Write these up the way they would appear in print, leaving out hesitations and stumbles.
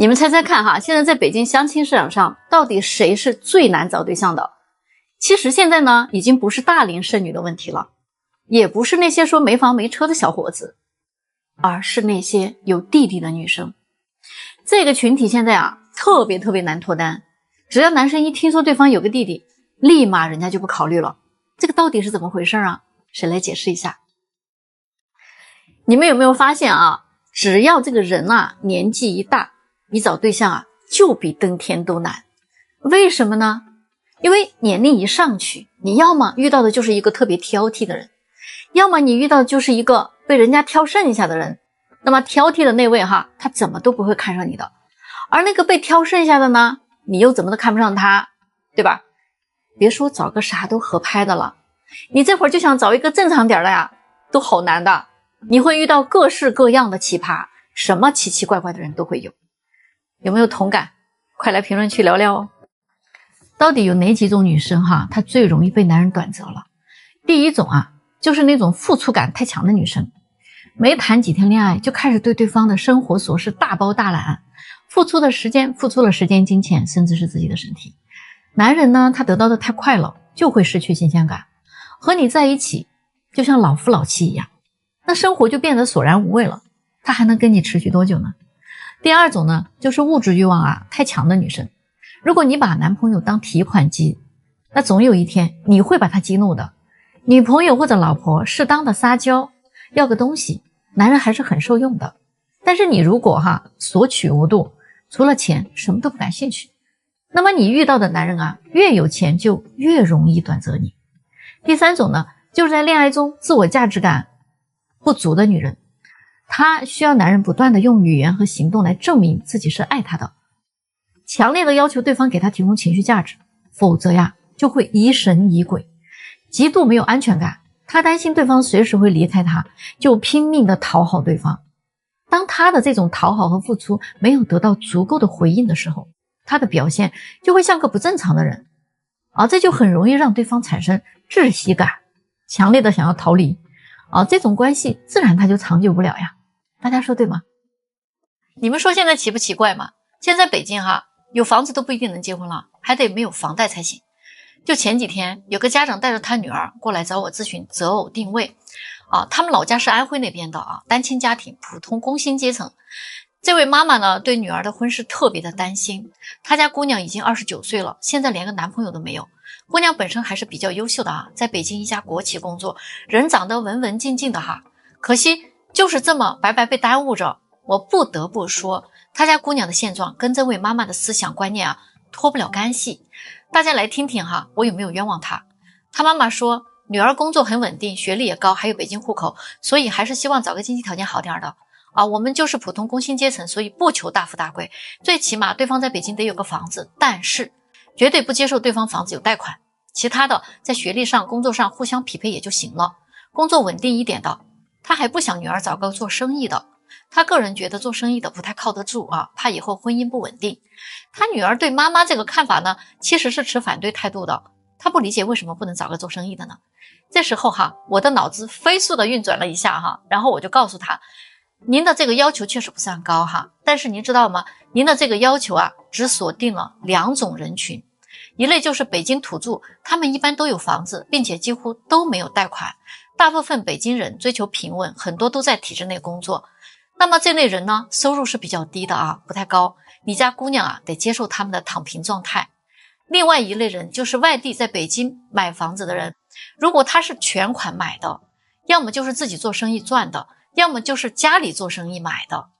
你们猜猜看哈，现在在北京相亲市场上，到底谁是最难找对象的？其实现在呢，已经不是大龄剩女的问题了，也不是那些说没房没车的小伙子，而是那些有弟弟的女生。这个群体现在啊，特别难脱单。只要男生一听说对方有个弟弟，立马人家就不考虑了。这个到底是怎么回事啊？谁来解释一下？你们有没有发现啊，只要这个人啊年纪一大，你找对象啊就比登天都难。为什么呢？因为年龄一上去，你要么遇到的就是一个特别挑剔的人，要么你遇到的就是一个被人家挑剩下的人。那么挑剔的那位哈，他怎么都不会看上你的，而那个被挑剩下的呢，你又怎么都看不上他，对吧？别说找个啥都合拍的了，你这会儿就想找一个正常点的呀，都好难的。你会遇到各式各样的奇葩，什么奇奇怪怪的人都会有。有没有同感？快来评论区聊聊哦。到底有哪几种女生哈，她最容易被男人短择了？第一种啊，就是那种付出感太强的女生，没谈几天恋爱就开始对对方的生活琐事大包大揽，付出了时间、金钱，甚至是自己的身体。男人呢，他得到的太快了，就会失去新鲜感，和你在一起就像老夫老妻一样，那生活就变得索然无味了，他还能跟你持续多久呢？第二种呢，就是物质欲望啊太强的女生。如果你把男朋友当提款机，那总有一天你会把他激怒的。女朋友或者老婆适当的撒娇，要个东西，男人还是很受用的。但是你如果索取无度，除了钱什么都不感兴趣，那么你遇到的男人啊，越有钱就越容易短择你。第三种呢，就是在恋爱中自我价值感不足的女人，她需要男人不断的用语言和行动来证明自己是爱她的，强烈的要求对方给她提供情绪价值，否则呀就会疑神疑鬼，极度没有安全感。她担心对方随时会离开她，就拼命的讨好对方。当她的这种讨好和付出没有得到足够的回应的时候，她的表现就会像个不正常的人这就很容易让对方产生窒息感，强烈的想要逃离这种关系自然它就长久不了呀。大家说对吗？你们说现在奇不奇怪吗？现在北京有房子都不一定能结婚了，还得没有房贷才行。就前几天有个家长带着他女儿过来找我咨询择偶定位他们老家是安徽那边的单亲家庭，普通工薪阶层。这位妈妈呢，对女儿的婚事特别的担心。她家姑娘已经29岁了，现在连个男朋友都没有。姑娘本身还是比较优秀的在北京一家国企工作，人长得文文静静的可惜就是这么白白被耽误着。我不得不说，她家姑娘的现状跟这位妈妈的思想观念脱不了干系。大家来听听我有没有冤枉她。她妈妈说，女儿工作很稳定，学历也高，还有北京户口，所以还是希望找个经济条件好点的我们就是普通工薪阶层，所以不求大富大贵，最起码对方在北京得有个房子，但是绝对不接受对方房子有贷款，其他的在学历上工作上互相匹配也就行了。工作稳定一点的，他还不想女儿找个做生意的，他个人觉得做生意的不太靠得住怕以后婚姻不稳定。他女儿对妈妈这个看法呢，其实是持反对态度的，他不理解为什么不能找个做生意的呢？这时候我的脑子飞速的运转了一下然后我就告诉他，您的这个要求确实不算高但是您知道吗？您的这个要求只锁定了2种人群，一类就是北京土著，他们一般都有房子，并且几乎都没有贷款，大部分北京人追求平稳，很多都在体制内工作。那么这类人呢，收入是比较低的不太高，你家姑娘得接受他们的躺平状态。另外一类人就是外地在北京买房子的人，如果他是全款买的，要么就是自己做生意赚的，要么就是家里做生意买的。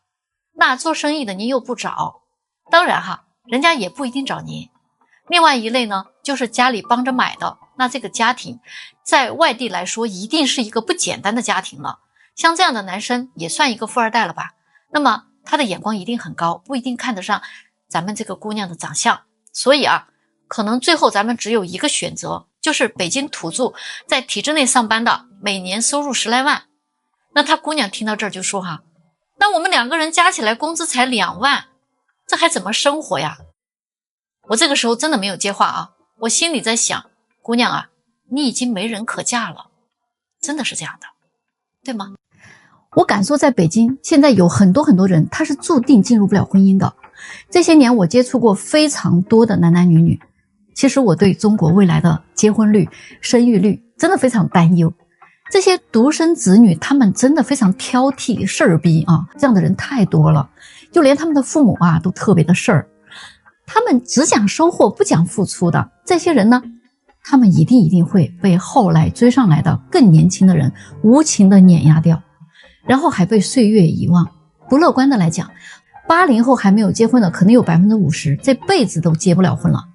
那做生意的您又不找，当然人家也不一定找您。另外一类呢，就是家里帮着买的，那这个家庭在外地来说一定是一个不简单的家庭了。像这样的男生也算一个富二代了吧，那么他的眼光一定很高，不一定看得上咱们这个姑娘的长相。所以可能最后咱们只有一个选择，就是北京土著在体制内上班的，每年收入10来万。那他姑娘听到这儿就说那我们2个人加起来工资才2万，这还怎么生活呀？我这个时候真的没有接话我心里在想，姑娘你已经没人可嫁了，真的是这样的，对吗？我敢说在北京现在有很多人他是注定进入不了婚姻的，这些年我接触过非常多的男男女女，其实我对中国未来的结婚率、生育率真的非常担忧。这些独生子女他们真的非常挑剔事儿逼啊，这样的人太多了，就连他们的父母啊都特别的事儿，他们只讲收获不讲付出的这些人呢，他们一定会被后来追上来的更年轻的人无情的碾压掉，然后还被岁月遗忘。不乐观的来讲，80后还没有结婚的可能有 50%， 这辈子都结不了婚了。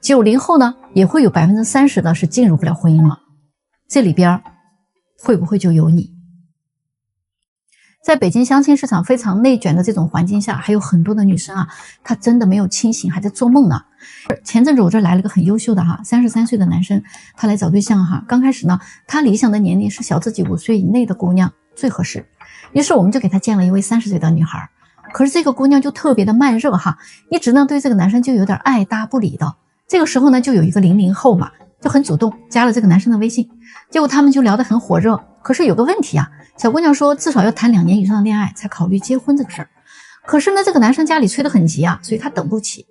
90后呢也会有 30% 的是进入不了婚姻了，这里边会不会就有你？在北京相亲市场非常内卷的这种环境下，还有很多的女生啊，她真的没有清醒，还在做梦呢。前阵子我这来了个很优秀的33岁的男生，他来找对象刚开始呢，他理想的年龄是小自己5岁以内的姑娘最合适，于是我们就给他荐了一位30岁的女孩。可是这个姑娘就特别的慢热一直呢对这个男生就有点爱搭不理的。这个时候呢，就有一个00后嘛，就很主动加了这个男生的微信，结果他们就聊得很火热。可是有个问题小姑娘说至少要谈2年以上的恋爱才考虑结婚这个事儿。可是呢，这个男生家里催得很急所以他等不起，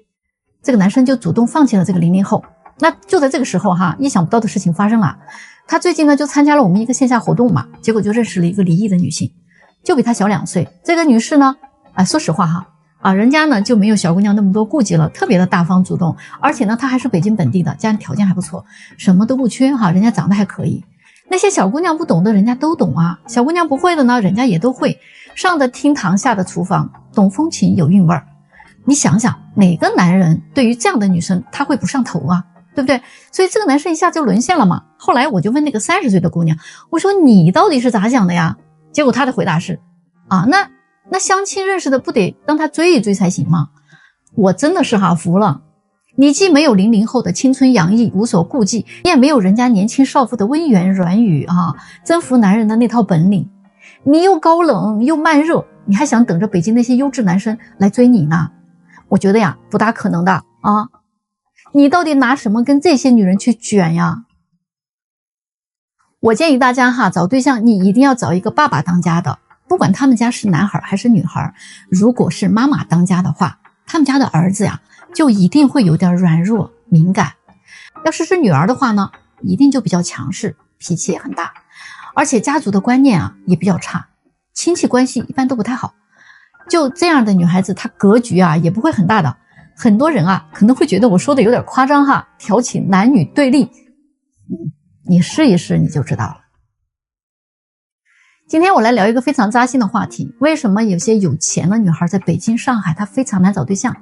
这个男生就主动放弃了这个00后。那就在这个时候意想不到的事情发生了，他最近呢就参加了我们一个线下活动嘛，结果就认识了一个离异的女性，就比他小2岁。这个女士呢说实话人家呢就没有小姑娘那么多顾忌了，特别的大方主动，而且呢她还是北京本地的，家里条件还不错，什么都不缺人家长得还可以。那些小姑娘不懂的人家都懂小姑娘不会的呢人家也都会，上的厅堂下的厨房，懂风情有韵味儿。你想想哪个男人对于这样的女生他会不上头对不对？所以这个男生一下就沦陷了嘛。后来我就问那个30岁的姑娘，我说你到底是咋想的呀？结果她的回答是那相亲认识的不得让他追一追才行吗？我真的是服了。你既没有00后的青春洋溢无所顾忌，你也没有人家年轻少妇的温言软语征服男人的那套本领，你又高冷又慢热，你还想等着北京那些优质男生来追你呢？我觉得不大可能的你到底拿什么跟这些女人去卷呀？我建议大家找对象你一定要找一个爸爸当家的，不管他们家是男孩还是女孩，如果是妈妈当家的话，他们家的儿子就一定会有点软弱敏感。要是女儿的话呢，一定就比较强势，脾气也很大，而且家族的观念也比较差，亲戚关系一般都不太好。就这样的女孩子，她格局也不会很大的。很多人可能会觉得我说的有点夸张挑起男女对立，你试一试你就知道了。今天我来聊一个非常扎心的话题，为什么有些有钱的女孩在北京上海她非常难找对象？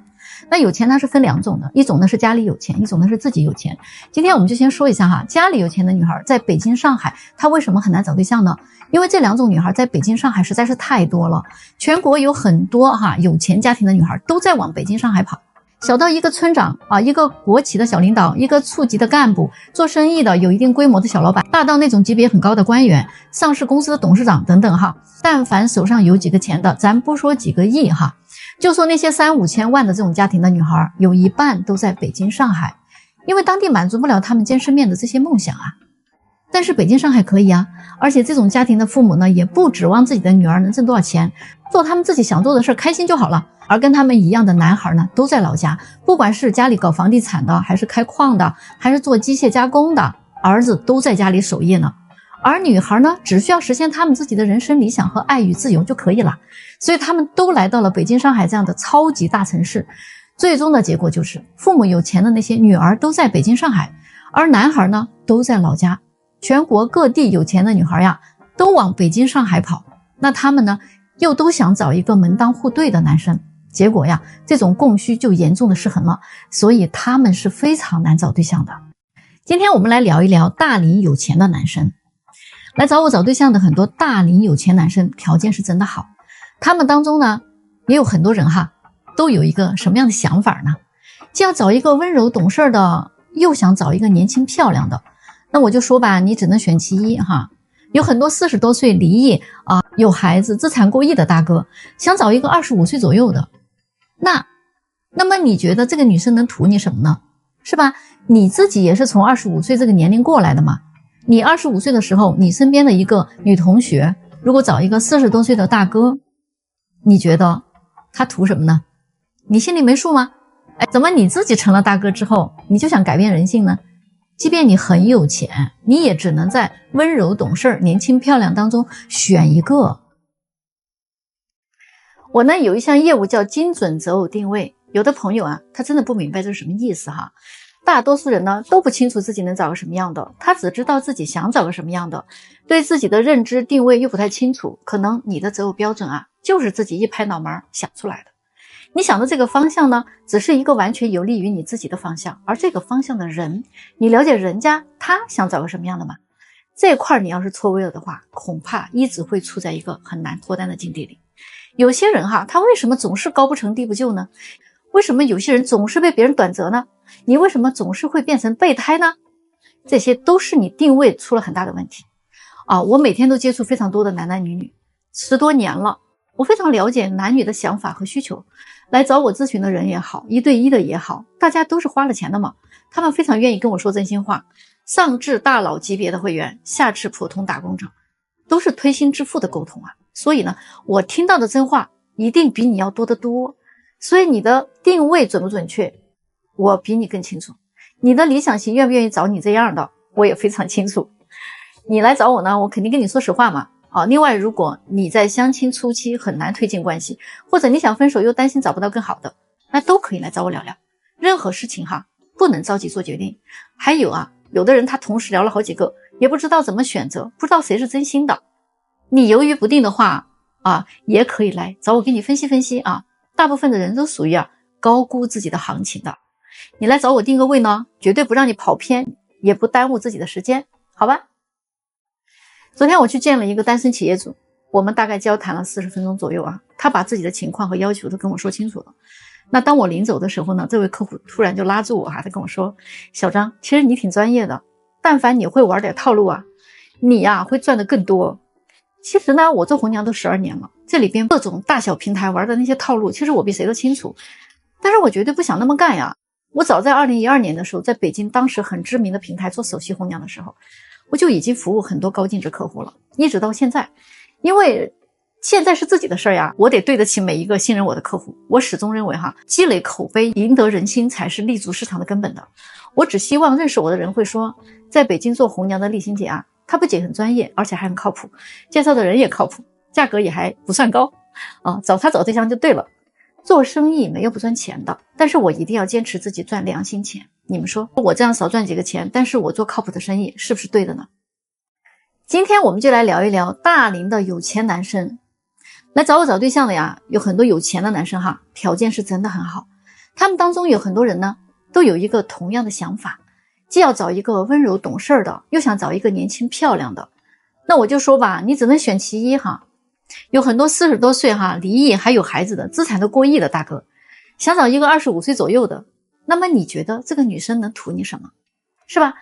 那有钱它是分2种的，一种呢是家里有钱，一种呢是自己有钱。今天我们就先说一下家里有钱的女孩在北京上海她为什么很难找对象呢？因为这2种女孩在北京上海实在是太多了，全国有很多有钱家庭的女孩都在往北京上海跑，小到一个村长一个国企的小领导，一个处级的干部，做生意的有一定规模的小老板，大到那种级别很高的官员，上市公司的董事长等等但凡手上有几个钱的，咱不说几个亿就说那些3、5千万的这种家庭的女孩，有一半都在北京上海，因为当地满足不了他们见世面的这些梦想但是北京上海可以而且这种家庭的父母呢，也不指望自己的女儿能挣多少钱，做他们自己想做的事，开心就好了。而跟他们一样的男孩呢，都在老家，不管是家里搞房地产的，还是开矿的，还是做机械加工的，儿子都在家里守夜呢。而女孩呢，只需要实现他们自己的人生理想和爱与自由就可以了。所以他们都来到了北京上海这样的超级大城市，最终的结果就是父母有钱的那些女儿都在北京上海，而男孩呢都在老家。全国各地有钱的女孩都往北京上海跑，那他们呢又都想找一个门当户对的男生，结果这种供需就严重的失衡了，所以他们是非常难找对象的。今天我们来聊一聊大龄有钱的男生。来找我找对象的很多大龄有钱男生条件是真的好，他们当中呢也有很多人都有一个什么样的想法呢？既要找一个温柔懂事的，又想找一个年轻漂亮的。那我就说吧，你只能选其一有很多40多岁离异有孩子资产过亿的大哥，想找一个25岁左右的。那么你觉得这个女生能图你什么呢？是吧？你自己也是从25岁这个年龄过来的嘛。你25岁的时候，你身边的一个女同学如果找一个40多岁的大哥，你觉得他图什么呢？你心里没数吗？怎么你自己成了大哥之后，你就想改变人性呢？即便你很有钱，你也只能在温柔懂事、年轻漂亮当中选一个。我呢有一项业务叫精准择偶定位，有的朋友啊，他真的不明白这是什么意思哈。大多数人呢都不清楚自己能找个什么样的，他只知道自己想找个什么样的，对自己的认知定位又不太清楚，可能你的择偶标准啊就是自己一拍脑门想出来的。你想的这个方向呢，只是一个完全有利于你自己的方向，而这个方向的人，你了解人家他想找个什么样的吗？这块你要是错位了的话，恐怕一直会处在一个很难脱单的境地里。有些人哈，他为什么总是高不成低不就呢？为什么有些人总是被别人短择呢？你为什么总是会变成备胎呢？这些都是你定位出了很大的问题我每天都接触非常多的男男女女，10多年了，我非常了解男女的想法和需求。来找我咨询的人也好，1对1的也好，大家都是花了钱的嘛，他们非常愿意跟我说真心话，上至大佬级别的会员，下至普通打工者，都是推心置腹的沟通啊。所以呢，我听到的真话一定比你要多得多。所以你的定位准不准确，我比你更清楚。你的理想型愿不愿意找你这样的，我也非常清楚。你来找我呢，我肯定跟你说实话嘛。另外，如果你在相亲初期很难推进关系，或者你想分手又担心找不到更好的，那都可以来找我聊聊。任何事情哈，不能着急做决定。还有有的人他同时聊了好几个，也不知道怎么选择，不知道谁是真心的。你犹豫不定的话也可以来找我给你分析分析大部分的人都属于高估自己的行情的。你来找我定个位呢，绝对不让你跑偏，也不耽误自己的时间，好吧？昨天我去见了一个单身企业主，我们大概交谈了40分钟左右他把自己的情况和要求都跟我说清楚了。那当我临走的时候呢，这位客户突然就拉住我他跟我说，小张，其实你挺专业的，但凡你会玩点套路你会赚得更多。其实呢，我做红娘都12年了，这里边各种大小平台玩的那些套路，其实我比谁都清楚，但是我绝对不想那么干呀。我早在2012年的时候，在北京当时很知名的平台做首席红娘的时候，我就已经服务很多高净值客户了，一直到现在。因为现在是自己的事儿我得对得起每一个信任我的客户。我始终认为积累口碑赢得人心才是立足市场的根本的。我只希望认识我的人会说，在北京做红娘的丽欣姐她不仅很专业，而且还很靠谱，介绍的人也靠谱，价格也还不算高找她找对象就对了。做生意没有不赚钱的，但是我一定要坚持自己赚良心钱。你们说我这样少赚几个钱，但是我做靠谱的生意，是不是对的呢？今天我们就来聊一聊大龄的有钱男生。来找我找对象的有很多有钱的男生条件是真的很好。他们当中有很多人呢，都有一个同样的想法，既要找一个温柔懂事的，又想找一个年轻漂亮的。那我就说吧，你只能选其一有很多40多岁离异还有孩子的，资产都过亿的大哥，想找一个25岁左右的，那么你觉得这个女生能图你什么？是吧？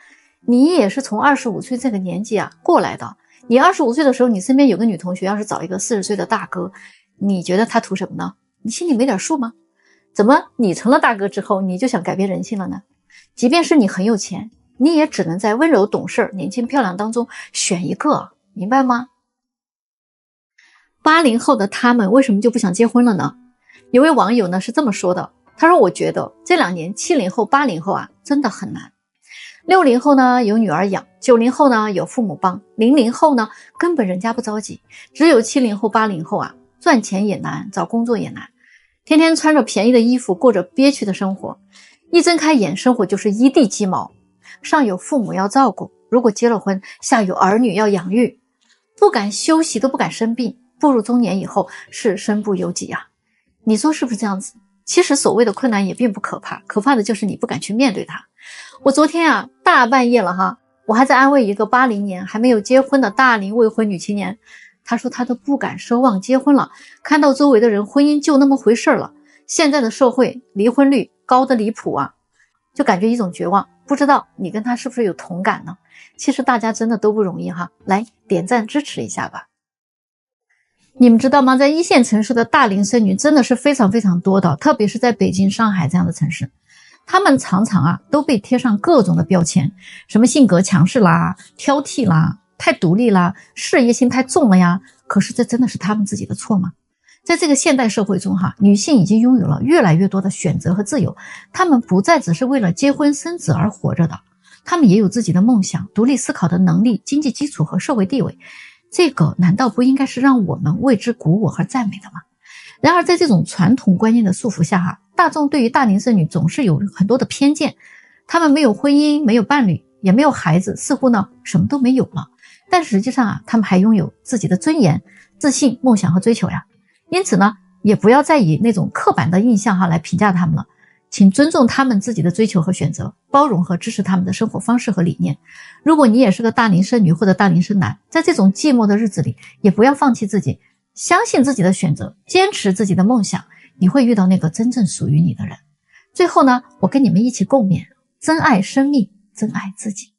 你也是从25岁这个年纪过来的，你25岁的时候，你身边有个女同学要是找一个40岁的大哥，你觉得她图什么呢？你心里没点数吗？怎么你成了大哥之后，你就想改变人性了呢？即便是你很有钱，你也只能在温柔懂事、年轻漂亮当中选一个，明白吗？80后的他们为什么就不想结婚了呢？有位网友呢是这么说的，他说我觉得这2年70后、80后真的很难。60后呢有女儿养，90后呢有父母帮，00后呢根本人家不着急，只有70后、80后赚钱也难，找工作也难，天天穿着便宜的衣服，过着憋屈的生活，一睁开眼生活就是一地鸡毛，上有父母要照顾，如果结了婚，下有儿女要养育，不敢休息都不敢生病，步入中年以后是身不由己你说是不是这样子？其实所谓的困难也并不可怕，可怕的就是你不敢去面对它。我昨天大半夜了我还在安慰一个80年还没有结婚的大龄未婚女青年，她说她都不敢奢望结婚了，看到周围的人婚姻就那么回事了，现在的社会离婚率高得离谱就感觉一种绝望。不知道你跟她是不是有同感呢？其实大家真的都不容易来点赞支持一下吧。你们知道吗？在1线城市的大龄剩女真的是非常非常多的，特别是在北京、上海这样的城市，他们常常都被贴上各种的标签，什么性格强势啦、挑剔啦、太独立啦、事业心太重了呀。可是这真的是他们自己的错吗？在这个现代社会中女性已经拥有了越来越多的选择和自由，她们不再只是为了结婚生子而活着的，她们也有自己的梦想、独立思考的能力、经济基础和社会地位，这个难道不应该是让我们为之鼓舞和赞美的吗？然而在这种传统观念的束缚下大众对于大龄剩女总是有很多的偏见，她们没有婚姻，没有伴侣，也没有孩子，似乎呢什么都没有了，但实际上她们还拥有自己的尊严、自信、梦想和追求呀。因此呢，也不要再以那种刻板的印象来评价他们了，请尊重他们自己的追求和选择，包容和支持他们的生活方式和理念。如果你也是个大龄剩女或者大龄剩男，在这种寂寞的日子里，也不要放弃自己，相信自己的选择，坚持自己的梦想，你会遇到那个真正属于你的人。最后呢，我跟你们一起共勉，珍爱生命，珍爱自己。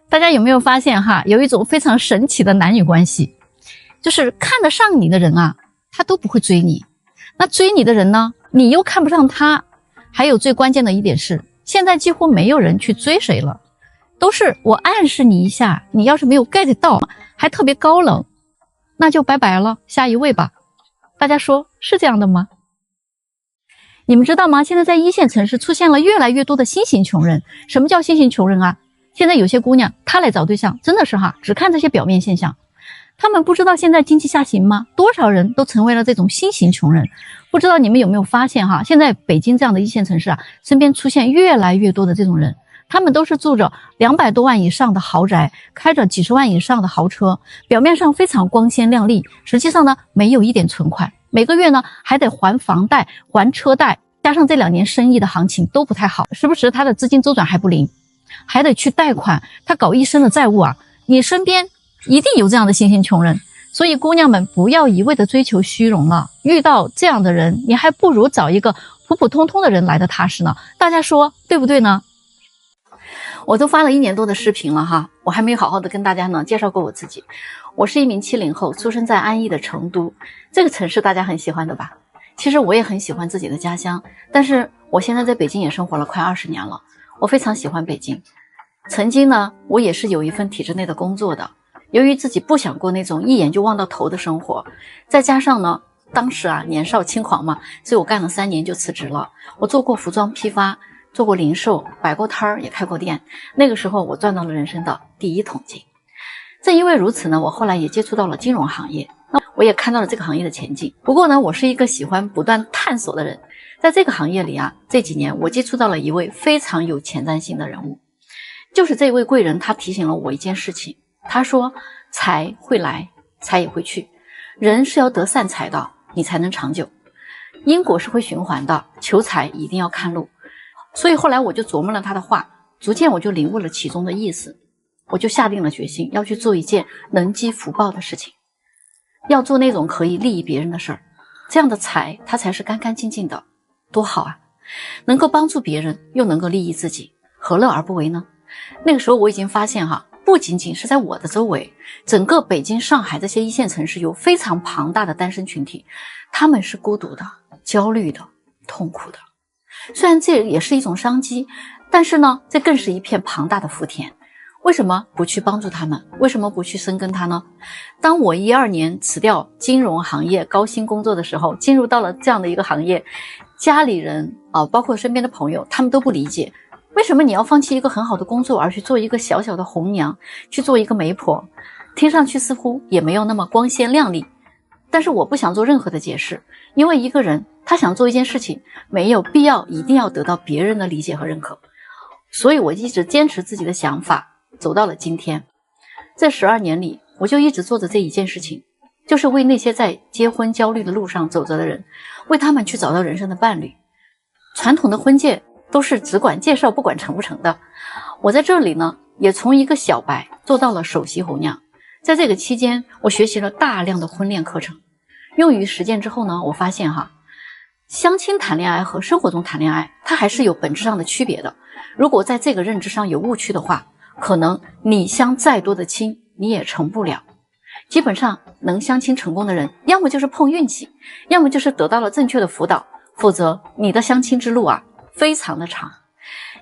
大家有没有发现有一种非常神奇的男女关系，就是看得上你的人他都不会追你，那追你的人呢，你又看不上他。还有最关键的一点是，现在几乎没有人去追谁了，都是我暗示你一下，你要是没有 get 到，还特别高冷，那就拜拜了，下一位吧。大家说是这样的吗？你们知道吗？现在在一线城市出现了越来越多的新型穷人。什么叫新型穷人现在有些姑娘她来找对象，真的是只看这些表面现象。他们不知道现在经济下行吗？多少人都成为了这种新型穷人。不知道你们有没有发现现在北京这样的一线城市身边出现越来越多的这种人，他们都是住着200多万以上的豪宅，开着几十万以上的豪车，表面上非常光鲜亮丽，实际上呢没有一点存款，每个月呢还得还房贷、还车贷，加上这2年生意的行情都不太好，时不时他的资金周转还不灵，还得去贷款，他搞一身的债务你身边一定有这样的新型穷人。所以姑娘们不要一味的追求虚荣了，遇到这样的人，你还不如找一个普普通通的人来的踏实呢。大家说对不对呢？我都发了1年多的视频了我还没有好好的跟大家呢介绍过我自己。我是一名70后，出生在安徽的成都，这个城市大家很喜欢的吧？其实我也很喜欢自己的家乡，但是我现在在北京也生活了快20年了，我非常喜欢北京。曾经呢，我也是有一份体制内的工作的，由于自己不想过那种一眼就望到头的生活，再加上呢当时年少轻狂嘛，所以我干了3年就辞职了。我做过服装批发，做过零售，摆过摊儿，也开过店。那个时候我赚到了人生的第1桶金。正因为如此呢，我后来也接触到了金融行业，那我也看到了这个行业的前景。不过呢，我是一个喜欢不断探索的人，在这个行业里这几年我接触到了一位非常有前瞻性的人物，就是这位贵人，他提醒了我一件事情。他说财会来，财也会去，人是要得善财的，你才能长久，因果是会循环的，求财一定要看路。所以后来我就琢磨了他的话，逐渐我就领悟了其中的意思，我就下定了决心要去做一件能积福报的事情，要做那种可以利益别人的事儿，这样的财它才是干干净净的，多好能够帮助别人又能够利益自己，何乐而不为呢？那个时候我已经发现不仅仅是在我的周围，整个北京、上海这些1线城市有非常庞大的单身群体，他们是孤独的、焦虑的、痛苦的。虽然这也是一种商机，但是呢，这更是一片庞大的福田。为什么不去帮助他们？为什么不去深耕它呢？当我12年辞掉金融行业高薪工作的时候，进入到了这样的一个行业，家里人包括身边的朋友，他们都不理解，为什么你要放弃一个很好的工作，而去做一个小小的红娘，去做一个媒婆？听上去似乎也没有那么光鲜亮丽。但是我不想做任何的解释，因为一个人他想做一件事情，没有必要一定要得到别人的理解和认可。所以我一直坚持自己的想法，走到了今天。这12年里，我就一直做着这一件事情，就是为那些在结婚焦虑的路上走着的人，为他们去找到人生的伴侣。传统的婚介都是只管介绍不管成不成的，我在这里呢，也从一个小白做到了首席红娘。在这个期间，我学习了大量的婚恋课程，用于实践之后呢，我发现相亲谈恋爱和生活中谈恋爱，它还是有本质上的区别的。如果在这个认知上有误区的话，可能你相再多的亲，你也成不了。基本上能相亲成功的人，要么就是碰运气，要么就是得到了正确的辅导，否则你的相亲之路非常的长。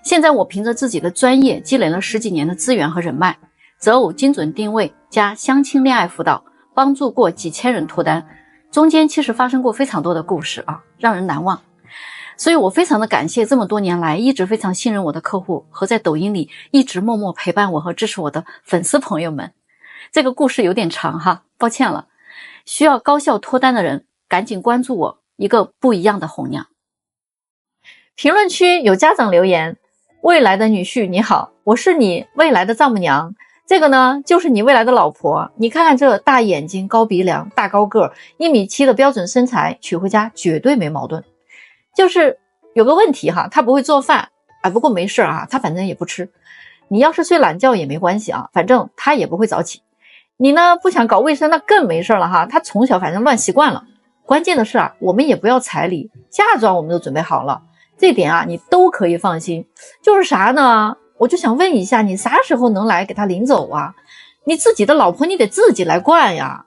现在我凭着自己的专业，积累了10几年的资源和人脉，择偶精准定位加相亲恋爱辅导，帮助过几千人脱单。中间其实发生过非常多的故事啊，让人难忘。所以我非常的感谢这么多年来一直非常信任我的客户和在抖音里一直默默陪伴我和支持我的粉丝朋友们。这个故事有点长哈，抱歉了。需要高效脱单的人赶紧关注我，一个不一样的红娘。评论区有家长留言，未来的女婿你好，我是你未来的丈母娘，这个呢就是你未来的老婆，你看看这大眼睛高鼻梁大高个1.7米的标准身材，娶回家绝对没矛盾。就是有个问题哈，他不会做饭不过没事啊，他反正也不吃。你要是睡懒觉也没关系啊，反正他也不会早起。你呢不想搞卫生那更没事了哈，他从小反正乱习惯了。关键的是我们也不要彩礼，嫁妆我们都准备好了，这点你都可以放心。就是啥呢，我就想问一下，你啥时候能来给他领走啊？你自己的老婆你得自己来惯呀。